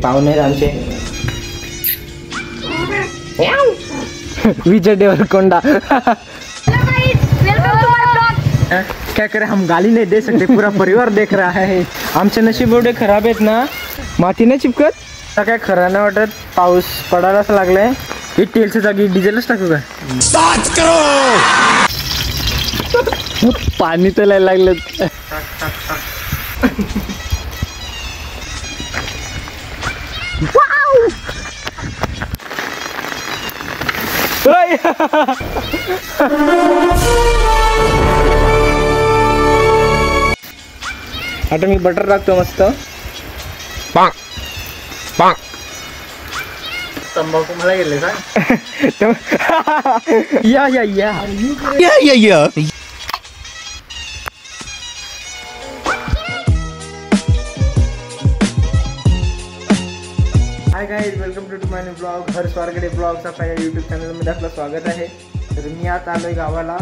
पाहुणे आमचे विजय देवरकोंडा। क्या करें, हम गाली नहीं दे सकते, पूरा परिवार देख रहा है। आमचे नशीब एवढे खराब आहेत ना, माती नाही चिपकत। आता काय खरं नाही वाटत, पाऊस पडायलाच लागलाय। ही तेलच्या जागी डिझेलच टाकू काय? पाणी तर लागलं। आता मी बटर टाकतो मस्त। पाक पाक तंबाखू मला गेले का? या या या या या या। Hi guys, welcome to my new blog. हर स्वारगडे ब्लॉगचा पहिल्या यूट्यूब चॅनलमध्ये आपलं स्वागत आहे। तर मी आता आलोय गावाला।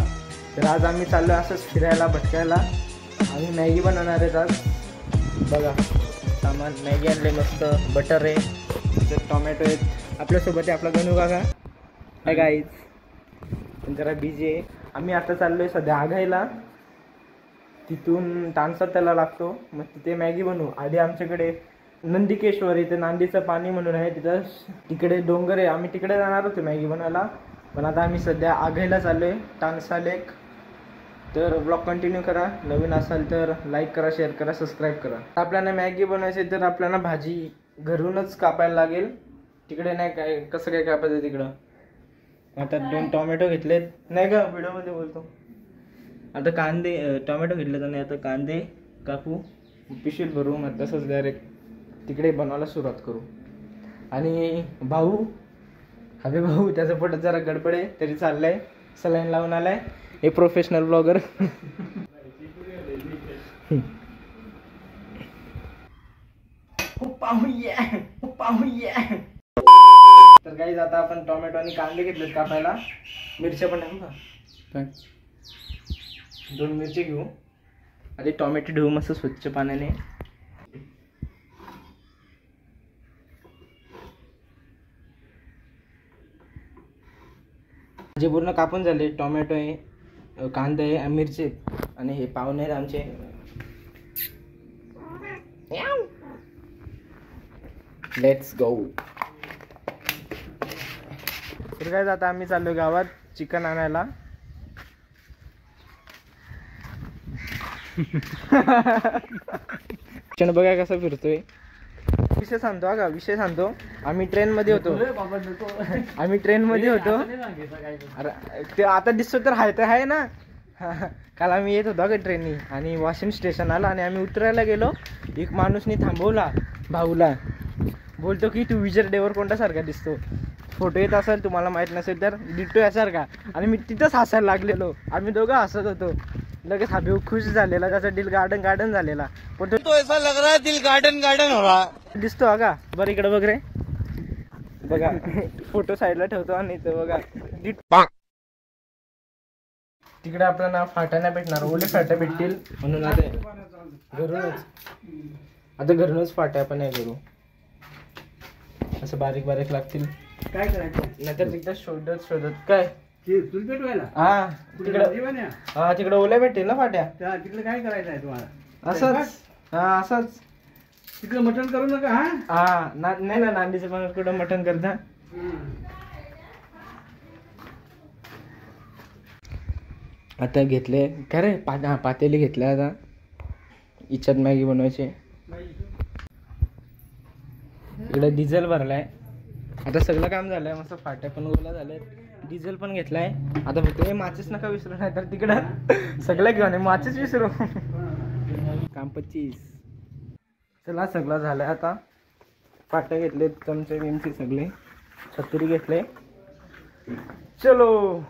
तर आज आम्ही चाललोय असंच फिरायला भटकायला। आम्ही मॅगी बनवणार आहेत आज। बघा सामान, मॅगी आणले, मस्त बटर आहे, टोमॅटो आहेत। आपल्यासोबत आहे आपला गणू काका। हाय गाइस, जरा बिझी आहे। आम्ही आता चाललोय सध्या आघायला, तिथून तानसा त्याला लागतो, मग तिथे मॅगी बनवू। आधी आमच्याकडे नंदिकेश्वर इथे नांदीचं पाणी म्हणून आहे, तिथं तिकडे डोंगर आहे, आम्ही तिकडे जाणार होतो मॅगी बनवायला। पण आता आम्ही सध्या आघायला चाललोय, तानसा लेक। तर ब्लॉग कंटिन्यू करा, नवीन असाल तर लाईक करा, शेअर करा, सबस्क्राईब करा। आपल्याला मॅगी बनवायची तर आपल्याला भाजी घरूनच कापायला लागेल, तिकडे नाही काय कसं काय कापायचं तिकडं। आता 2 टोमॅटो घेतलेत, नाही का व्हिडिओमध्ये बोलतो। आता कांदे, टोमॅटो घेतले तर नाही, आता कांदे कापू, पिशवीत भरू, मग तसंच डायरेक्ट तिकडे बनवायला सुरुवात करू। आणि भाऊ, हवे भाऊ, त्याचं पोटात जरा गडबड आहे तरी चाललंय, सलाईन लावून आलाय। हे प्रोफेशनल ब्लॉगर। तर गाईज आता आपण टोमॅटो आणि कांदे घेतलेत कापायला, मिरच्या पण आहे का, 2 मिरची घेऊ। आधी टोमॅटो धुवू मस्त स्वच्छ पाण्याने। जे पूर्ण कापून झाले, टोमॅटो आहे, कांदा आहे, मिरची आणि हे पाहुणे आहेत आमचे। Let's go. तर काय, आता आम्ही चाललो गावात चिकन आणायला। क्षण बघा कसा फिरतोय। विषय सांगतो का, विषय सांगतो। आम्ही ट्रेन मध्ये होतो, अरे ते आता दिसतो तर आहे ना। काल आम्ही येत होतो का ट्रेननी, आणि वाशिम स्टेशन आला आणि आम्ही उतरायला गेलो। एक माणूसनी थांबवला भाऊला, बोलतो की तू विजय देवरकोंडा सारखा दिसतो, फोटो येत असेल तुम्हाला माहित नसेल तर, डिट्टो यासारखा। आणि मी तिथंच हसायला लागलेलो, आम्ही दोघं हसत होतो। लगेच हा भाऊ खुश झालेला, त्याचा दिल गार्डन झालेला। पण तो ऐसा लग रहा है दिल गार्डन हो रहा दिसतो हा का। बरं इकडे बघ रे, बघा फोटो साईडला ठेवतो। आणि तो बघा तिकडे आपल्याला फाट्या नाही भेटणार, ओले फाट्या भेटतील म्हणून आता घरूनच फाट्या पण नाही करू, असं बारीक बारीक लागतील। काय करायचं नाहीतर तिकडे शोधत काय चूल पेटवायला। हा तिकडे ओल्या भेटतील ना फाट्या, तिकडे काय करायचं आहे तुम्हाला? असंच असंच तिकडे मटण करू नका। हा नाही ना, नांदीचं पण कुठं मटण करता। आता घेतले काय रे, पातेली घेतले आता, इच्छात मॅगी बनवायची। इकडे डिझेल भरलाय, आता सगळं काम झालंय, मस्त फाट्या पण ओला झाल्यात, डिझेल पण घेतलाय। आता फक्त हे माचीस नका विसरू, नाही तर तिकडं सगळं घेऊन माचीस विसरू। काम 25। चला सगळं झालंय आता, फाट्या घेतलेत, चमचे बिमचे सगळे, छत्री घेतले, चलो।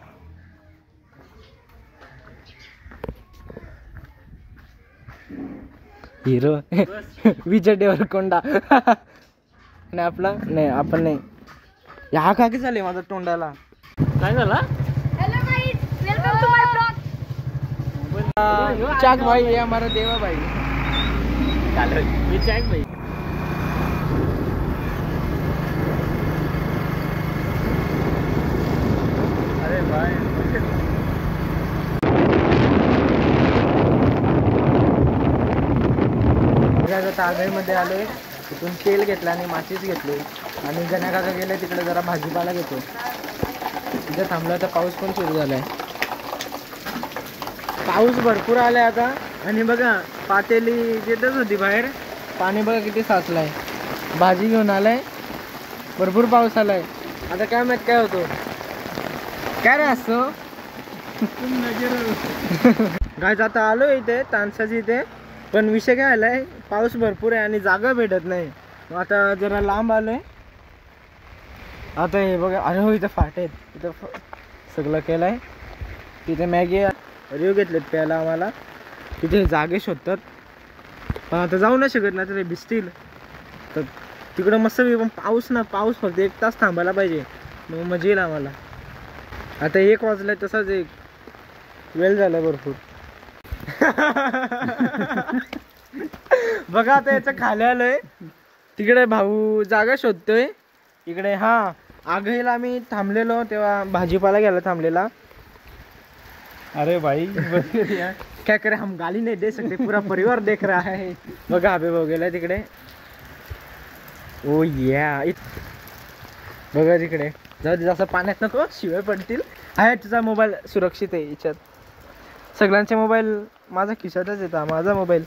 हिरो विजय देवरकोंडा। नाही आपला नाही, आपण नाही। हा का झाले माझा तोंडाला, काय झाला? Hello guys, welcome to my blog. चाक भाई, ये हमारा देवा भाई। ये चैक भाई। आता आगळीमध्ये आलोय. तिथून तेल घेतलं आणि माचीस घेतली आणि गण्या काका गेले तिकडे जरा भाजीपाला घेतो. तिथे थांबलं तर पाऊस पण सुरू झालाय. पाऊस भरपूर आलाय आता. आणि बघा पातेली येतच होती बाहेर, पाणी बघा किती साचलाय. भाजी घेऊन आलाय, भरपूर पाऊस आलाय. आता काय माहित काय होतो, काय रे असतो. गायच आता आलो इथे तानसाची इथे, पण विषय काय आलाय, पाऊस भरपूर आहे आणि जागा भेटत नाही. आता जरा लांब आलोय. आता हे बघा, अरे हो इथं फाटे आहेत, इथं सगळं केलंय. तिथे मॅगी रिव घेतलेत प्यायला आम्हाला. तिथे जागे शोधतात, पण आता जाऊ नाही शकत ना, तरी भिजतील. तर तिकडं मस्त पण पाऊस ना, पाऊस फक्त 1 तास थांबायला पाहिजे, मग मजा येईल आम्हाला. आता 1 वाजलाय, तसाच एक वेळ झाला भरपूर. बघा आता याच्या खाली आलोय. तिकडे भाऊ जागा शोधतोय. इकडे हा आगहीला आम्ही थांबलेलो तेव्हा भाजीपाला घ्यायला थांबलेला. अरे भाई क्या करे, हम गाली नहीं दे सकते, पूरा परिवार देख रहा है. बघा अबे भाऊ गेलाय तिकडे. ओ या बघा तिकडे, जाऊ दे, जसं पाण्यात नको शिवाय पडतील. आहे तुझा मोबाईल सुरक्षित आहे याच्यात. सगळ्यांचे मोबाईल माझा खिशातच येतात, माझा मोबाईल.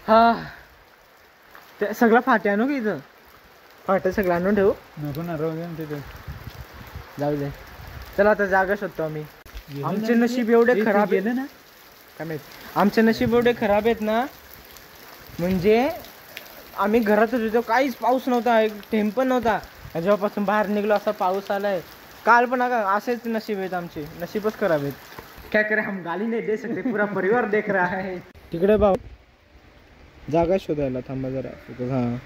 हा ते सगळं फाटे आणू की इथं, फाटे सगळं आणून ठेवू. नको ना, राहू दे ना तिथे. जाऊ दे, चला आता जागा शोधतो आम्ही. आमचे नशीब एवढे खराब गेले ना, काय माहित, आमचे नशीब एवढे खराब आहेत ना, म्हणजे आम्ही घरातच होतो, काहीच पाऊस नव्हता, एक थेंब पण नव्हता. जेव्हापासून बाहेर निघलो असा पाऊस आलाय. काल पण असेच नशीब आहेत आमचे, नशीबच खराब आहेत. काय करे, हम गाली नाही दे सकते, पूरा परिवार देख रहा है. तिकडे भाऊ जागा शोधायला थांबा जरा. हां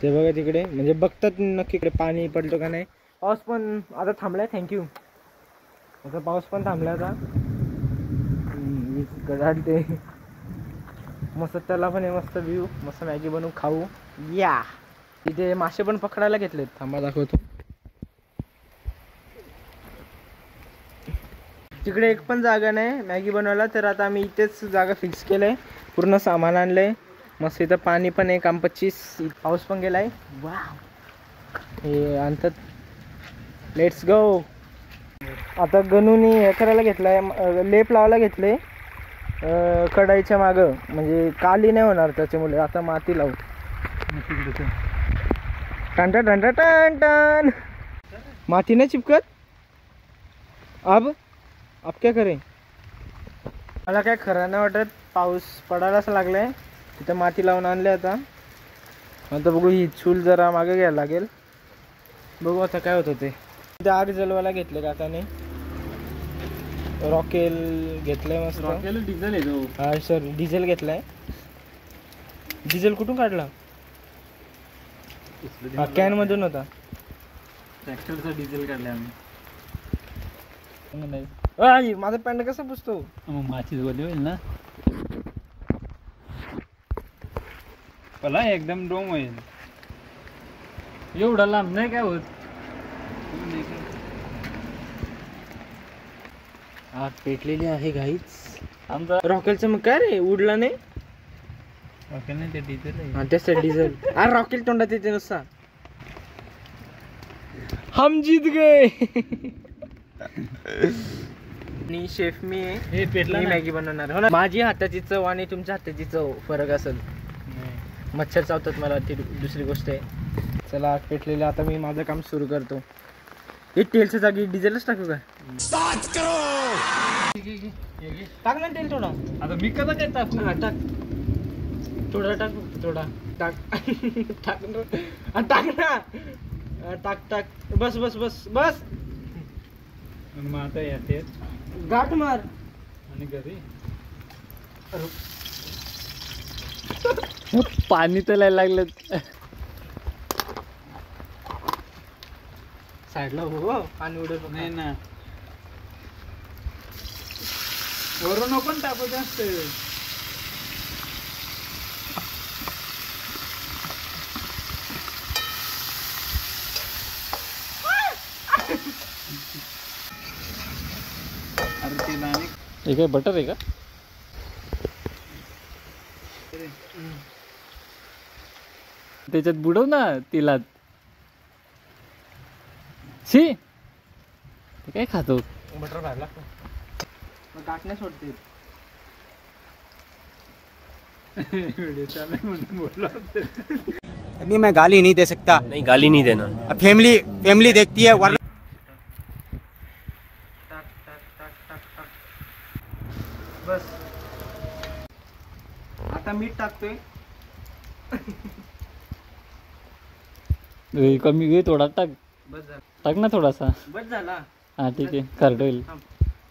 ते बघा तिकडे, म्हणजे बघतात नक्की इकडे पाणी पडलं का नाही. पाऊस पण आता थांबलाय, थँक्यू. आता पाऊस पण थांबला. आता गडाडते मस्त, त्याला पण आहे मस्त व्ह्यू. मस्त मॅगी बनवून खाऊ या. तिथे मासे पण पकडायला घेतलेत, थांबा दाखवतो. तिकडे एक पण जागा नाही मॅगी बनवायला, तर आता आम्ही इथेच जागा फिक्स केलंय. पूर्ण सामान आणलंय मस्त. इथं पाणी पण आहे, काम 25. पाऊस पण गेलाय. वा हे आणतात, लेट्स गो. आता गणूनी हे करायला घेतलाय, लेप लावायला घेतले कढाईच्या मागं, म्हणजे काली नाही होणार त्याच्यामुळे. आता माती लावू. टन टन टन टन टन. माती नाही चिपकत. अब क्या करें. मला काय खरं नाही वाटत, पाऊस पडायलाच लागलाय. तिथं माती लावून आणले. आता बघू, ही चूल जरा मागे घ्यायला लागेल. बघू आता काय होतं ते. तिथे आग जलवायला घेतले काकाने. रॉकेल घेतलंय मस्त. रॉकेल डिझेल आहे तो. हा सर, डिझेल घेतलाय. डिझेल कुठून काढला. हा कॅन मधून होता. ट्रॅक्टरचा डिझेल काढले आम्ही. नाही माझा पॅन्ट कसं पुसतो. मग माचीच बोलली होईल ना, मला एकदम डोम होईल. एवढा लांब नाही काय होत. आग पेटलेली आहे घाईच. आमचा रॉकेलचं मग काय रे, उडला नाही. रॉकेल नाही, ते डिझेल आहे. हा तेच डिझेल. अरे रॉकेल तोंडात येते नुसता. हम जीत गए. आणि शेफ मी आहे. हे पेटला मी ना. मॅगी बनवणार हो ना. माझी हाताची चव आणि तुमच्या हाताची चव फरक असेल. मच्छर चावतात मला, ती दुसरी गोष्ट आहे. चला आग पेटलेली. आता मी माझं काम सुरू करतो. एक तेलच्या जागी डिझेलच टाकू का. टाक ना तेल थोडा. आता मी कसं काय टाकू. हा टाक, थोडा टाक, थोडा टाक. टाक ना, टाक ना, टाक टाक. बस बस बस बस. मग आता येते गाठ मार. आणि घरी पाणी तर लागलं. साईडला हो, पाणी उडत नाही ना, वरून पण टाकू जास्त. अरे ते नाणी हे काय बटर आहे का. त्याच्यात बुडव ना तिला. शी ते काय खातो. बटर बाहेर लागतो मग गाठण्या सोडते. अभी मैं गाली नहीं दे सकता. नहीं गाली नहीं देना. फैमिली फैमिली देखती है वरना. टाक टाक टाक टाक टाक. बस आता मीठ टाकतोय. कमी घे थोडा टाक. बस झाला. टाक ना थोडासा. बस झाला. हा ठीक आहे खारट होईल. थांब.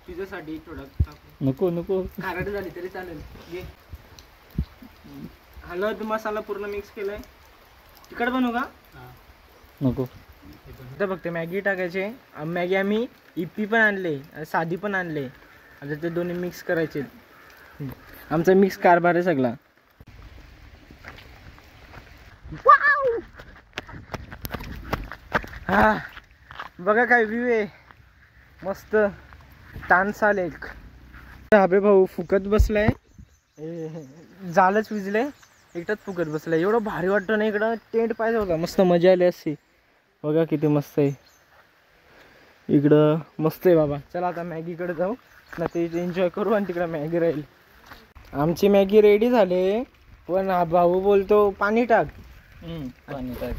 तुझ्यासाठी थोडं टाकू. नको नको. खारट झाली तरी चालेल. घे. हळद मसाला पूर्ण मिक्स केलाय. तिखट बनवू का? नको. आता फक्त मॅगी टाकायचे. मॅगी आम्ही इप्पी पण आणले साधी पण आणले. आता ते दोन्ही मिक्स करायचे. आमचा मिक्स कारभार आहे सगळा. हा बघा काय व्ह्यू आहे मस्त. तानसा लेक. हाबे भाऊ फुकत बसलाय. जालच विजले एकटाच फुकट बसलाय. एवढं भारी वाटतं ना इकडं. टेंट पाहिजे होता मस्त मजा आली असती. बघा किती मस्त आहे इकडं. मस्त आहे बाबा. चला आता मॅगीकडे जाऊ ना ते एन्जॉय करू आणि तिकडं मॅगी राहील. आमची मॅगी रेडी झाली पण हा भाऊ बोलतो पाणी टाक. पाणी टाक.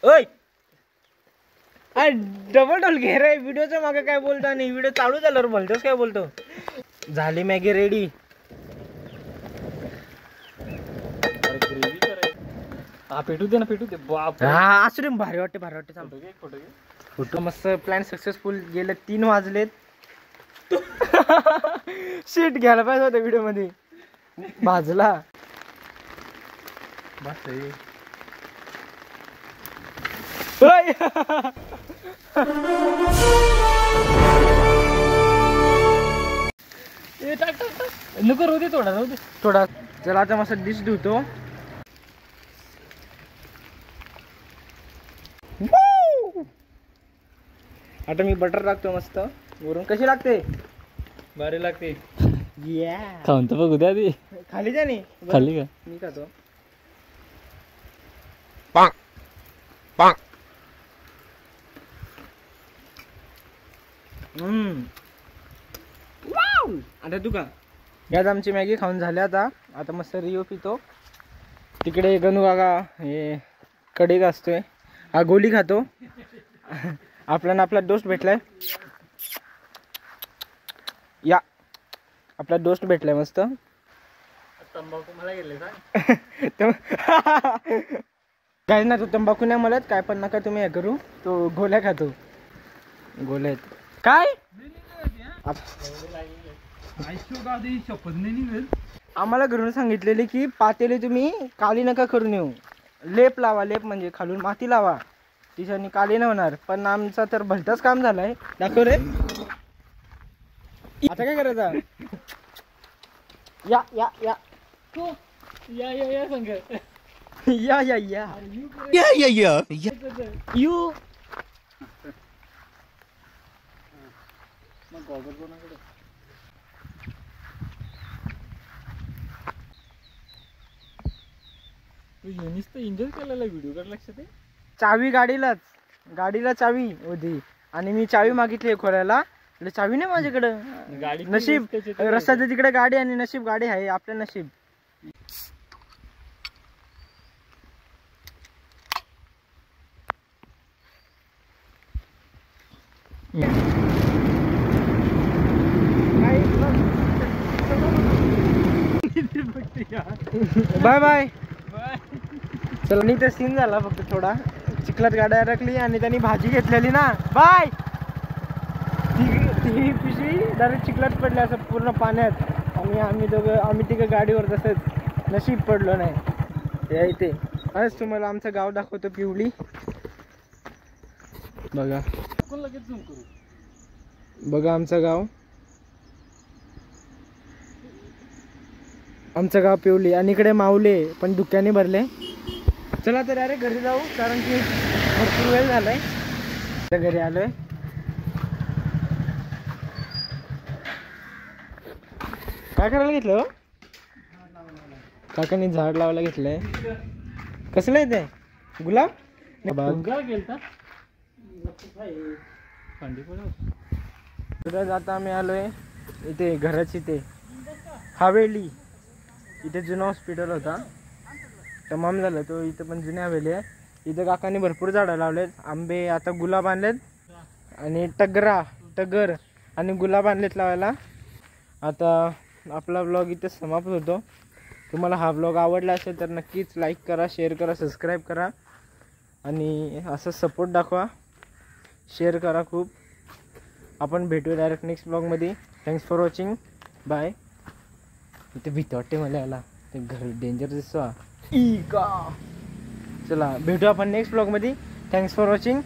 ओय डबल डोल घे रे. व्हिडिओच्या मागे काय बोलतो आणि व्हिडिओ चालू झाल्यावर बोलतोस काय बोलतो. झाली मॅगी रेडी. हा पेटू दे ना पेटू दे. बाप हा असू दे. भारी वाटते भारी वाटते. थांब. फोटो मस्त प्लॅन सक्सेसफुल गेले. 3 वाजलेत. शीट घ्यायला पाहिजे होतं व्हिडिओ मध्ये. भाजला बस. नको राहू दे थोडा राहू दे थोडा. चला आता मस्त डिश धुतो. आता मी बटर टाकतो मस्त वरून. कशी लागते? भारी लागते. खाऊन तर बघू द्या आधी. खाली जा नाही खाली का? मी खातो. आता तू का यात आमची मॅगी खाऊन झाली. आता मस्त रिओ पितो. तिकडे गणू काका हे कढी घासतोय. हा गोली खातो. आपल्याला आपला दोस्त भेटलाय. या आपला दोस्त भेटलाय मस्त. तंबाखू मला गेले काय ना तो तंबाखू नाही म्हणत. काय पण नका तुम्ही हे करू. तो गोल्या खातो. गोल्या काय आम्हाला घरून सांगितलेले की पातेले तुम्ही काली नका करून येऊ. लेप लावा. लेप म्हणजे खालून माती लावा. तिच्यानी काली नाही होणार. पण आमचा तर भलताच काम झालाय. दाखव रे. आता काय करायचं? या या या या या या सांग. या या या यू. एन्जॉय केलेला व्हिडिओ कर. लक्षात आहे. चावी गाडीला चावी होती आणि मी चावी मागितली खोऱ्याला. चावी नाही माझ्याकडं. गाडी नशीब रस्त्याच्या तिकडे गाडी आणि नशीब गाडी आहे. आपलं नशीब. Bye bye. चला नाही तर सीन झाला फक्त थोडा. चिखलात गाड्या अडकली आणि त्यांनी भाजी घेतलेली ना. बाय. ती पिशवी डायरेक्ट चिखलात पडली असं पूर्ण पाण्यात. आणि आम्ही तिघं गाडीवर तसंच. नशीब पडलो नाही. या इथे आज तुम्हाला आमचं गाव दाखवतो. पिवळी बघा. लगेच झूम करू. बघा आमचं गाव. आमचं गाव पिवली आणि इकडे माऊले पण धुक्याने भरले. चला तर डायरेक्ट घरी जाऊ कारण की भरपूर वेळ झालाय. घरी आलोय. काय करायला घेतलं? काकांनी झाड लावायला घेतलंय. कसलं आहे ते गुलाब तुमचा गेलता तर आता आम्ही आलोय इथे घराची ते हवेली. इथे जुना हॉस्पिटल होता तमाम झालं तो इथं पण जुनी हवेली आहे. इथं काकांनी भरपूर झाडं लावलेत. आंबे आता गुलाब आणलेत आणि टगर आणि गुलाब आणलेत लावायला. आता आपला ब्लॉग इथे समाप्त होतो. तुम्हाला हा ब्लॉग आवडला असेल तर नक्कीच लाईक करा, शेअर करा, सबस्क्राईब करा आणि असं सपोर्ट दाखवा, शेअर करा खूप. आपण भेटू डायरेक्ट नेक्स्ट ब्लॉगमध्ये. Thanks for watching. बाय. इथे भीती वाटते मला याला, ते घर डेंजर दिसतो. चला भेटू आपण नेक्स्ट ब्लॉगमध्ये. Thanks for watching.